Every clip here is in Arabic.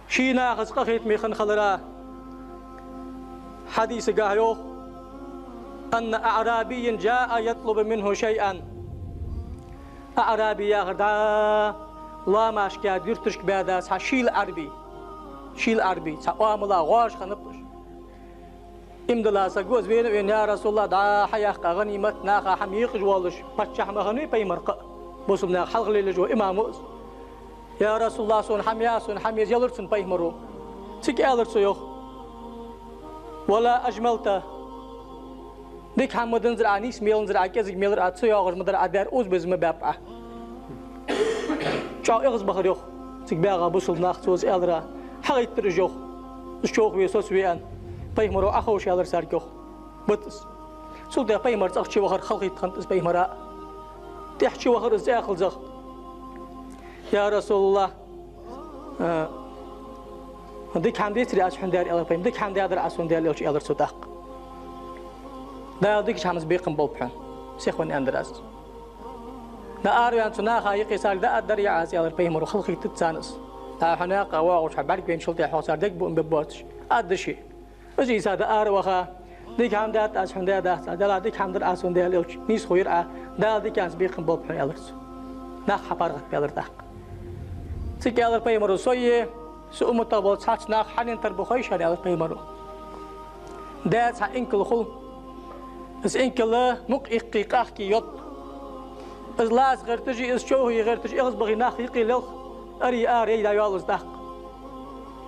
شينا خسقخيت ميخن خلرا حديث قاهيو أن أعرابي جاء يطلب منه شيئا. أعرابي يغدا لا ماشكا ديرتشك باداس شيل عربي شيل عربي سأواملا غاش خنبش إمدلا سجوز وين يا رسول الله دا حياق غنيمت ناخا حميق جوالش بتشح مغني بيمرق بوسمنا حلق للجو إماموس يا رسول الله سون حميز يلرسن بيمرو تك يلرسو يوخ ولا أجملته ديك حمدن زرعنيس ميلن زرعكيز ميلر أتسو ياغر مدر أدار أوز بزم بابا شاو إغز بخر يوخ تك بيغا بوصل ناختوز إلرا حغيت ترجوخ الشوخ ويسوس ويان بيمرو أخوش يلر ساركوخ بطس سلطة بيمر تأخشي وخر خلقيت خنتس بيمراء تحشي وخر الزاخل زخ يا رسول الله ديك حمدي تري أشحن دار إلر بيم ديك حمدي أدر أسون دار إلش إلر سوداق دا ديك شامس بيقم بوبحن سيخوان أندراس دا أروان سناخا يقيسال دا أدر يعاز إلر بيمرو خلقي تتسانس تا حناقا واغوش حبارك بين شلطة حوصار ديك بوم ببوتش أدشي أجي سادا أروخا ديك حمدي أشحن دار دا ديك حمدر أسون دار إلش نيس خوير دا ديك شامس بيقم بوبحن إلرس ناخ حبارغت بيلر داق سيك إلر بيمرو سوية سو مطابل ساتش ناخ حنين تربخويش هاد إلر بيمرو دا سا إنكل خل إز إنكل نق إقيقاخ كي يط إز لاز غير تجي إز شوهي غير تجي إغز بغي ناخ يقي للخ أري دا يالز داق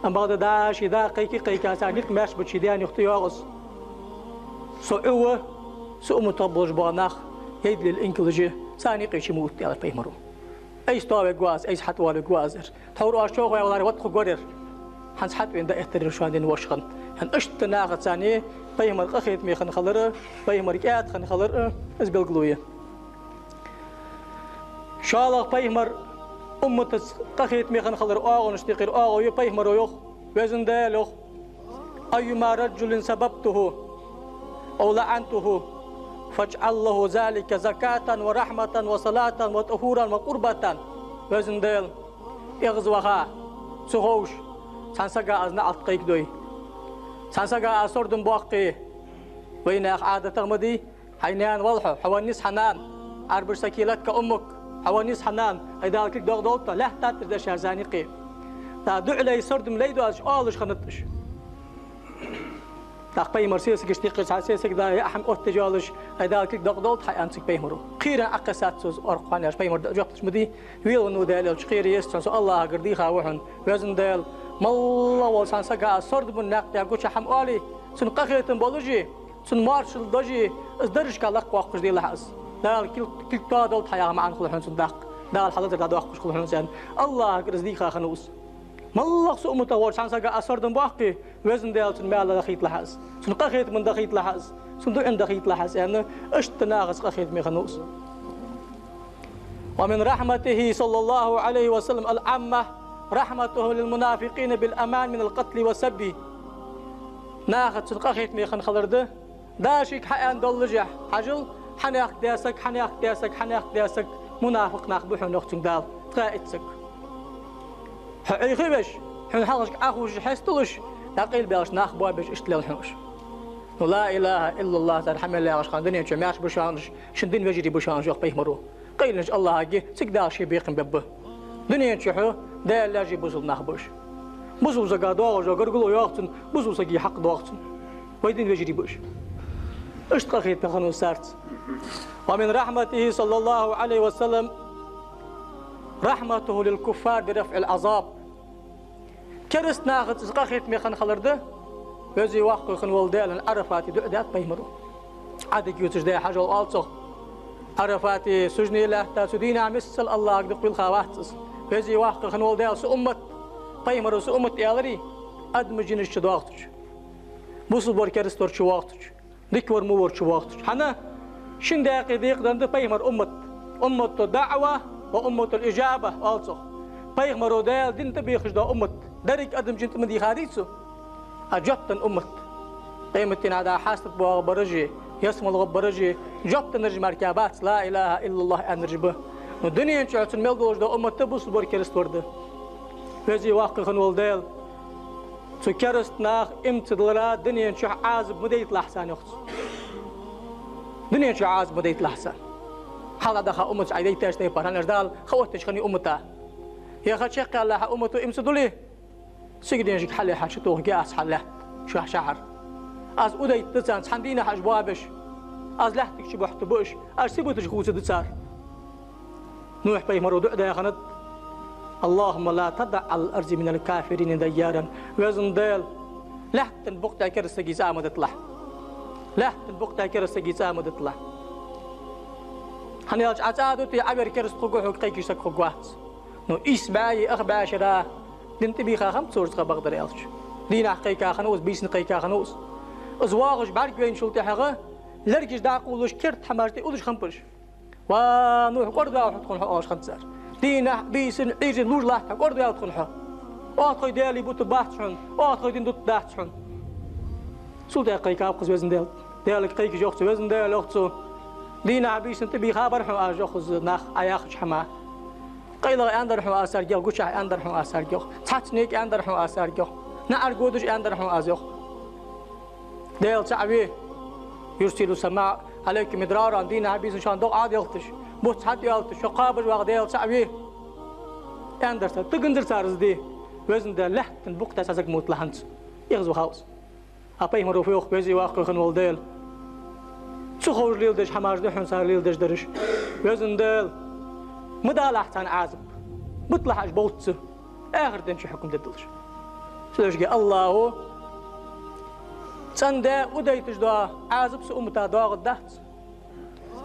أم بعد داشي دا قيكا سانيك ماش بتشي ديان يختي يالز سوء سو مطابل جبا ناخ يد للإنكل جي ساني قيشي موت إلر بيمرو أي ستوى جواز أي حتوى جوازر تورو أشوغ يا ولاري واتخو قرر حنس حت وين دا اختر شوان دين وشخن هن اشت ناقة ثانية بيمر قخيت مي خن خلر بيمر كات خن خلر از بالقلوية شالق بيمر أمت قخيت مي خن خلر آغو نشتقر آغو يبيمر يوخ وزن دالوخ أيما رجل سببته أو لعنته فاجعل له ذلك زكاة ورحمة وصلاة وطهورا وقربة وزن دال إغزوها سخوش سانساقا أزنا أتقيك دوي سانساقا أسردن بوقي وين عادة تغمدي حينيان والحو حوانيس حنان أربر سكيلات كأمك حوانيس حنان أيدالك دوغ دولتا لا تاتر دا شهرزانيقي تا دعلي سردم ليدو أش آلش خنطش تاقبي مرسيسك اشتيقي ساسيسك دا يحم أرتجالش أيدالك دوغ دولت حي أنسك بيمرو خيرا أقسات سوز أرقواني أش بيمر جوقتش مدي ويل نو دالي خيري يستن سو الله قردي خاوحن وزن دال مالله والسانساقا سرد من ناقتي أقول شحم آلي سن قخيتن بولوجي سن مارشل دوجي ازدرش كالق واقش دي لحظ دال كل تادل حياة معان خلحون سن داق دال حضرتك دا واقش خلحون سن الله قردي خاخنوس مالله سو متوار سانساقا سردن باقي وزن دال سن مال دخيت لحظ سن قخيت من دخيت لحظ سن دو ان دخيت لحظ يعني اشتناغس قخيت ميخنوس ومن رحمته صلى الله عليه وسلم العامة رحمته للمنافقين بالأمان من القتل والسب ناخد سنقخيت ميخن خلرده داشيك حيان دولجح حجل حناق دياسك منافق ناخبوحو نوختن دال تقائتسك حيخي بش حين حلقش أخوش حيستلش تقيل بيش ناخبوا بيش اشتلال حنوش لا إله إلا الله ترحم الله عشان دنيا جميعش بشانش شندين وجري بشانش يخ بيهمرو قيلنش الله هاجي سكداشي بيقن ببه دنيا تشحو ده لاجي بوزل ناخبوش بوزل زقا دواغ جاقر قلو ياختن بوزل سقي حق دواغتن ويدين وجري بوش اشتقخيت بخنو سارت ومن رحمته صلى الله عليه وسلم رحمته للكفار برفع العذاب كرست ناخد اشتقخيت ميخن خلرده وزي واقو خن والدال عرفاتي دعدات بيمرو عادك يوتش ده حاجة والالصو عرفاتي سجني له تاسودينا مثل الله قد قيل خواتس وزي واقو خن والدال سأمت بيمرو سأمت يالري أدمجين الشدواغتش بوصل بور كرستور شواغتش ديكور مور شواغتش حنا شن داقي ديق دند بيمر أمت دعوة وأمة الإجابة والصو بيمرو دال دين تبيخش دا أمت درك أدمجين تمدي خاديتسو أجبتن أمت قيمتين هذا حاسة برجي يسمى الغبرجي جبتن نرجي مركبات لا إله إلا الله أنرجبه الدنيا شعتن ملدوش دا أمت تبص بور كرستور ده وزي واقع خنول ديل تكرست ناخ امتدلرا دنيا شو عازب مديت لحسان يخص دنيا شو عازب مديت لحسان حالا دخا أمت عيدي تاشتي برهن أجدال خوتش خني أمتا يا خد شقي الله أمته امتدلي سيقدين جيك حلي حاشتوه جاس حله شو شعر از أودي تسان حندينا حاج بابش از لحتك شو بحت بوش از سيبوتش خوص دسار نوح بيمرو دعدا يا خند اللهم لا تدع على الأرض من الكافرين ديارا وزن ديل لحت البقطة كرسة جزامة تطلع لحت البقطة كرسة جزامة تطلع هني أج عتادو تي عبر كرس خجوه وقيك يسك خجوات نو إسباعي أخبار شراء دنت بيخا خم تصور بقدر يالش دينا حقيقة خنوس بيسن قيقة خنوس أزواجش بعد بين شلتي حقه لرجش داقولش كرت حمارتي أولش خمبرش ونوح قردا وحطكون حقاش خمسار دينا بيسن عيز نور لا قردا يدخل حق أخوي ديالي بوت باحثون أخوي دين دوت باحثون سلطة قيقة أبقز وزن ديالك قيق جوخت وزن ديال أختو دينا بيسن تبي خبر حق جوخز ناخ أياخش حما قيلا أندر حق أسر جوخ قش أندر حق أسر جوخ تحتنيك أندر حق أسر جوخ نعر قودش أندر حق أزوخ ديال تعبيه يرسل السماء عليك مدرارا دينا بيسن شان دق عاد يلتش بوت حد يلتش شقابج وغديل تعبيه أندر تقندر تارز دي وزن ده لحت بوقت أساسك موت لحنت يغزو خاوس أبي مروفيوخ بيزي واقع خن والديل تخرج ليل دش حماج دحن صار ليل دش درش وزن ديل مدال أحسن عازب بطلع أش بوتس آخر تنشي حكم ددلش سلوش جي الله سنده وديتش دا عازب سأمتا داغ الدهت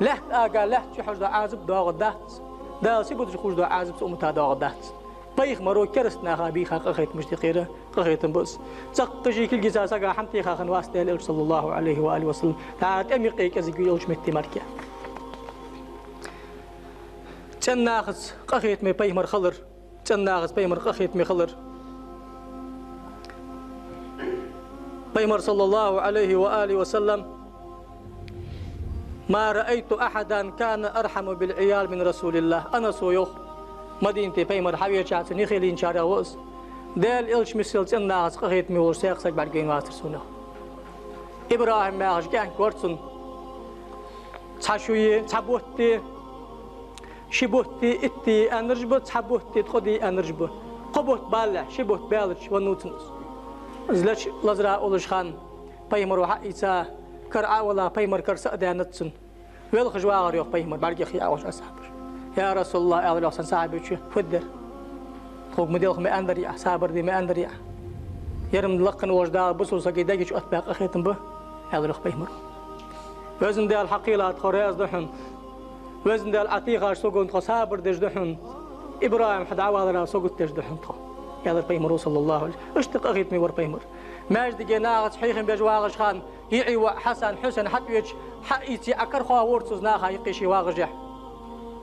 لحت آقا لحت شحج دا عازب داغ الدهت دا سيبوتش خوش دا عازب سأمتا داغ الدهت بيخ مرو كرستنا خابيخا قخيت مشتقيرة قخيت بس تقشي كل جزاسة حمتي خاخن واسطة الأرض صلى الله عليه وآله وسلم تعات أميقيك أزيقي يوش متي مركي تناخذ قخيت مي بيمر خلر تناخذ بيمر قخيت مي خلر بيمر صلى الله عليه وآله وسلم ما رأيت أحدا كان أرحم بالعيال من رسول الله أنا سويوخ مدينتي بيمر حبير شعت نخيلين شارع وس دال إلش مسلت الناس قخيت مي ورسيق سك بعد جين واتر سونه إبراهيم ما عش كان كورتون تشويه تبوتي شبوتي إتي أنرجبو تحبوتي تخدي أنرجبو قبوت بالع شبوت بالش ونوتنس زلش لزرا أولش خان بيمر وحقيتا كرعا ولا بيمر كرسا دانتسن ويل خجوا غريوخ بيمر بعد خي أوش أصحابش يا رسول الله أول أحسن صاحبي شو فدر خوك مديلخ ما أندري صابر دي ما أندري يرم لقن وجدا بسول سقي دقيش أطباق أخيتم به أول أخ بيمر وزن ديال حقيلات خرياز دحن وزن ديال عتيقة سوقون صابر دش دحن إبراهيم حد عوالنا سوقت دش دحن يا ذا بيمر صلى الله عليه وسلم اشتق أخيت مي ور بيمر ماجد جناغ حيخن بجواغش خان يعي حسن حسن حتويج حقيتي أكر خوا ورتوز ناخا يقيشي واغجح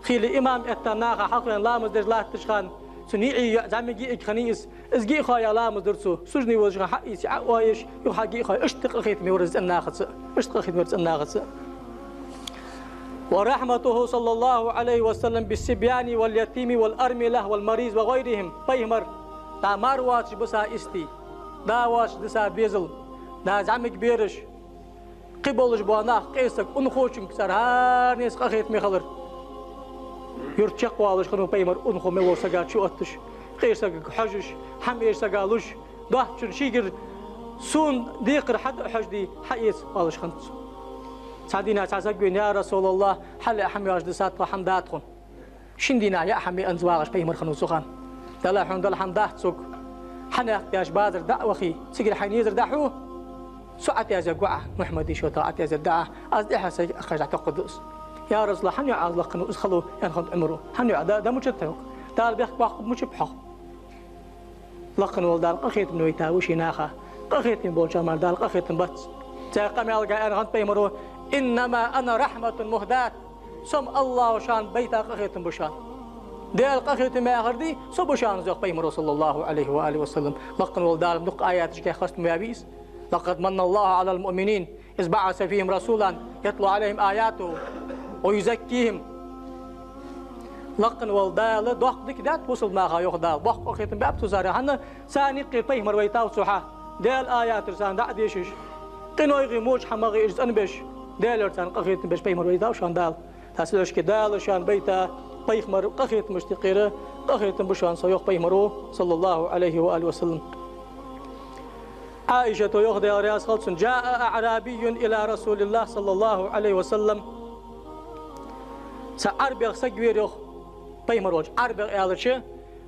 خيل إمام التناخا حقا لامز دجلات تشخان سنيعي زعمي خنيس ازجي خايا لامز درسو سجني وجه حقيتي عوايش يحقي خاي اشتق أخيت مي ورز الناخس اشتق أخيت ورز الناخس ورحمته صلى الله عليه وسلم بالسبيان واليتيم والأرملة والمريض وغيرهم بيمر دا مارواتش بسا استي دا واش دسا بيزل دا زعمك بيرش قبولش بواناخ قيسك انخوشن كسر هار نيس قخيت ميخلر يرتشق والش خنو بيمر انخو ميور سقات شو اتش قيسك حجش حمير سقالوش ضحشن شيقر سون ديقر حد حجدي حيس والش خنت سعدينا تعزقين يا رسول الله حل أحمي واجدسات وحمداتكم شندينا يا أحمي أنزواغش بيمر خنو سخان دلا حون دلا حمدات سوق حنا ياش بادر دعوخي سجل حنيزر دحوه سعت يا زقعة محمد شو طلعت يا زدعة أصدقها أخرج قدوس يا رسول الله حني عاز لقنو اسخلو ينخد عمره حني ده مجتهق دال بيخ باخ مشبحه لقنو دال قخيت من ويتاوشي ناخا قخيت من بولشا مال دال قخيت من بس تاقم يلقى أنا غنت بيمرو إنما أنا رحمة مهدات سم الله وشان بيتا قخيت بشان ديال قخيت ما أخردي سبشان زوق بيمرو صلى الله عليه وآله وسلم لقن والدال نق آيات شكي خست ميابيس لقد من الله على المؤمنين إذ بعث فيهم رسولا يتلو عليهم آياته ويزكيهم لقن والدال دوق ديك دات وصل ما خا يخدال دوق قخيت باب تزاري حنا ساني قي بيمر ويتاو سوحا دال آيات رسان دع ديشش قنوي موج حماغي إجز أنبش دال رسان قخيت بش بيمر ويدا وشان دال تاسلوش كدال شان بيتا بيخمر قخيت مشتقيره قخيت بشان سيوخ بيمرو صلى الله عليه وآله وسلم. عائشة يخدي رياس خلصن جاء أعرابي إلى رسول الله صلى الله عليه وسلم سأربيغ سجوير يخ بيمروج أربيغ إلشي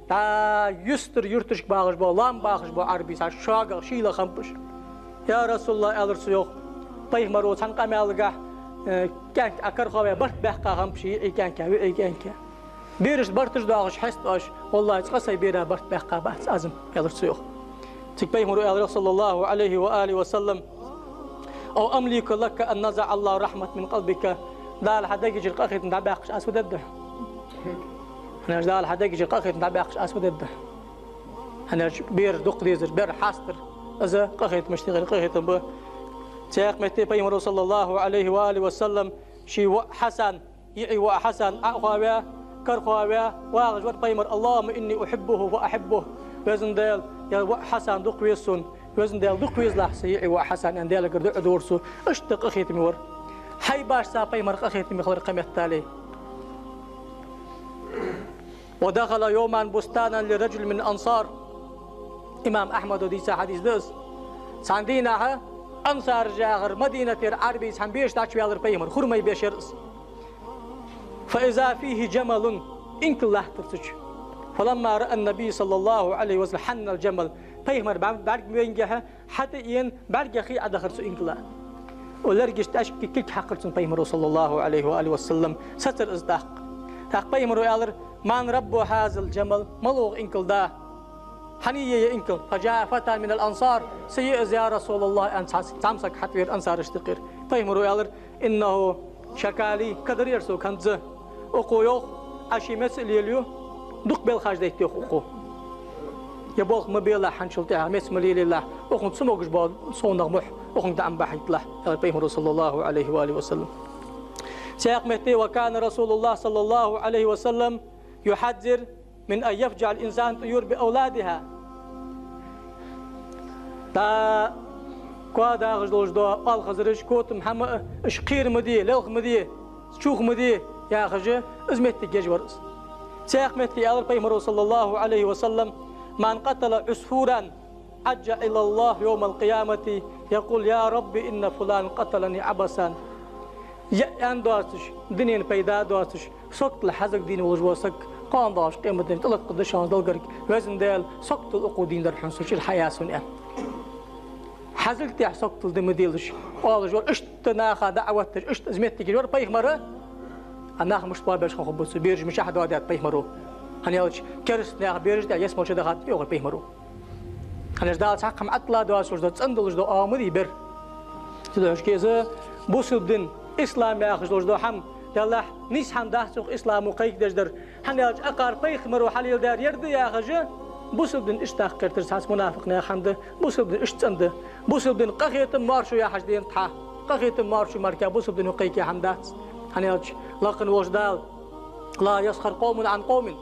تا يستر يرتش باغش بو لام باغش بو عربي سا شاغ شيلا خمبش يا رسول الله إلرس يخ بيمروج سان قمالغا كانك أكر خواه برت بحقا خمبشي إيكانك إيكانك بيرش برتش داغش حستاش والله تقصي بيرا برت بحقا بحث أزم إلرس يخ تكبيمر إلى صلى الله عليه وآله وسلم أو أملك لك أن نزع الله رحمة من قلبك دال حداك يجي القاخيت نتاع باقش أسود الده أنا دال حداك يجي القاخيت نتاع باقش أسود الده أنا بير دق ديزر بير حاستر إذا قاخيت مشتغل قاخيت به تياق متى بيمر صلى الله عليه وآله وسلم شي حسن يعي وحسن أخويا كرخويا واغج بيمر اللهم إني أحبه وأحبه وزن دال يا حسن دق ويسون وزن دال دق ويز لحسي وحسن ان دال قرد دورسو اشتق اخيت مور حي باش صابي مرق اخيت مخلر قمه تالي. ودخل يوما بستانا لرجل من انصار امام احمد وديس حديث دس ساندينا انصار جاغر مدينه العربي سنبيش تاچ بيالر بيمر خرمي بشرس فاذا فيه جمل انك الله ترتج فلما رأى النبي صلى الله عليه وسلم حن الجمل بيمر بعد وينجها حتى ين بعد يخي أدخل سو إنكلا ولرجش تأشكي كل حقرتون بيمر صلى الله عليه وآله وسلم ستر إصداق تاق بيمر يالر من رب هذا الجمل ملوغ إنكل دا حنية إنكل فجاء فتى من الأنصار سيئ يا رسول الله أن تامسك حتى الأنصار اشتقر بيمر يالر إنه شكالي كدر يرسو كنز أقويوخ أشي مسئل يليو دق بالخاج ديت يخوقو يبوخ مبيلا حنشلتها مسملي لله وخن سموغش با صونغ مح وخن دعم بحيت له بيمر صلى الله عليه واله وسلم سياق متي وكان رسول الله صلى الله عليه وسلم يحذر من ان يفجع الانسان طيور باولادها تا كوادا غجلوج دو الخزرش كوت محمد اشقير مدي لوخ مدي شوخ مدي يا خجه ازمتي ججورس سياق متي على بيمر صلى الله عليه وسلم من قتل عصفورا حج إلى الله يوم القيامة يقول يا رب إن فلان قتلني عبثا يأن دواتش دينين بيدا دواتش سقط لحزق دين وجوسك قان داش قيمة دين طلق قدشان دلقرك وزن ديل سقط الأقودين در حنسوش الحياة سنئة حزق تيح سقط الدمديلش قال جور اشت ناخا دعوتش اشت ازمتك جور بيخمره أنا مش بابش خبص بيرج مش أحد وادات بيخمرو هنيالش كرس ناخ بيرج ده يسمع شده خات يوغل بيخمرو هنيش دال ساقم أطلع دواسوش دو تصندلش دو آمدي بير تدوش كيزه بوسودن إسلام ياخذ دو حم يلا نيس حم دهسوق إسلام وقيك دجدر هنيالش أقار بيخمرو حليل دار يرد ياخذ بوسودن اشتاق كرتر ساس منافق ناخ حمد بوسودن اشتند بوسودن قخيت مارشو يا حجدين تحا قخيت مارشو مركا بوسودن وقيك يا حمدات هنيالش لكن وجدال لا يسخر قوم عن قوم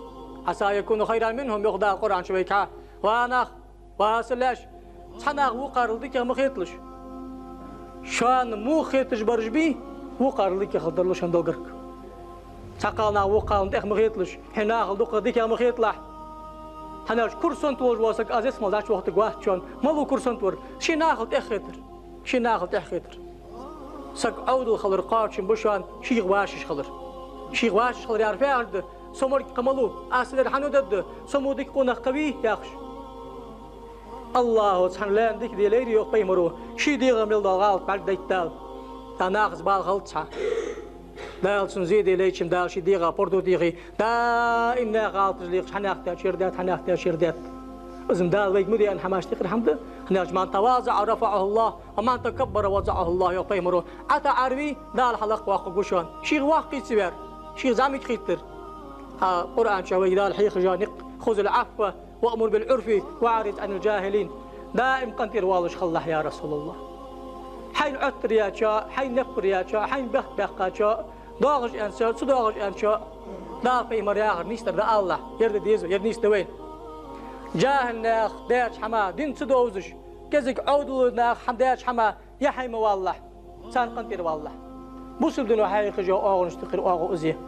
عسى يكونوا خيرا منهم يغدى القرآن شويكا وانا واسلاش صناغ وقارلدك يا مخيطلش شان مو خيطش برج بي وقارلدك يخضرلوش هندلقرك ساقالنا وقارلدك يا مخيطلش حنا خلدوك ديك يا مخيطلح هناش كورسون توج واسك ازيس مالداش وقت قوات شون مالو كورسون تور شي ناخذ اخيتر شي ناخذ اخيتر سق عود الخضر قارشن بشان شي غواشش خضر شي غواشش خضر يعرف يعرض سمر قملو اسلر حنودد سمودك قنا قوي ياخش الله سبحانه لان ديك دي ليري يوق بيمرو شي دي غمل دغال بعد ديتال تناقص بال غلطها دال سنزيد ليشم دال شي ديغا بوردو ديغي دا ان غلط ليق حناخت شيردات حناخت شيردات ازم دال ويك مدي ان حماش تقر حمد هناش من تواضع رفعه الله ومن تكبر وضعه الله يوق بيمرو عتا عربي دال حلق واقو قشون شي واقي سبر شي زامي خيتر قرآن شوي دال حيخ جانق خذ العفو وأمر بالعرف وأعرض عن الجاهلين دائم قنتر والش خلح يا رسول الله حين عطر يا شاء حين نفر يا شاء حين بخ شاء ضاغج أنشاء صداغج أنشاء دا في مرياغر نيستر دا الله يرد ديزو يرد نيست وين جاهل ناخ داش حما دين صدوزش كزك عودنا حمداش حما يحيم والله سان قنتير والله بوسل دنو حقيقي جو أغنش تقر أغو أزيه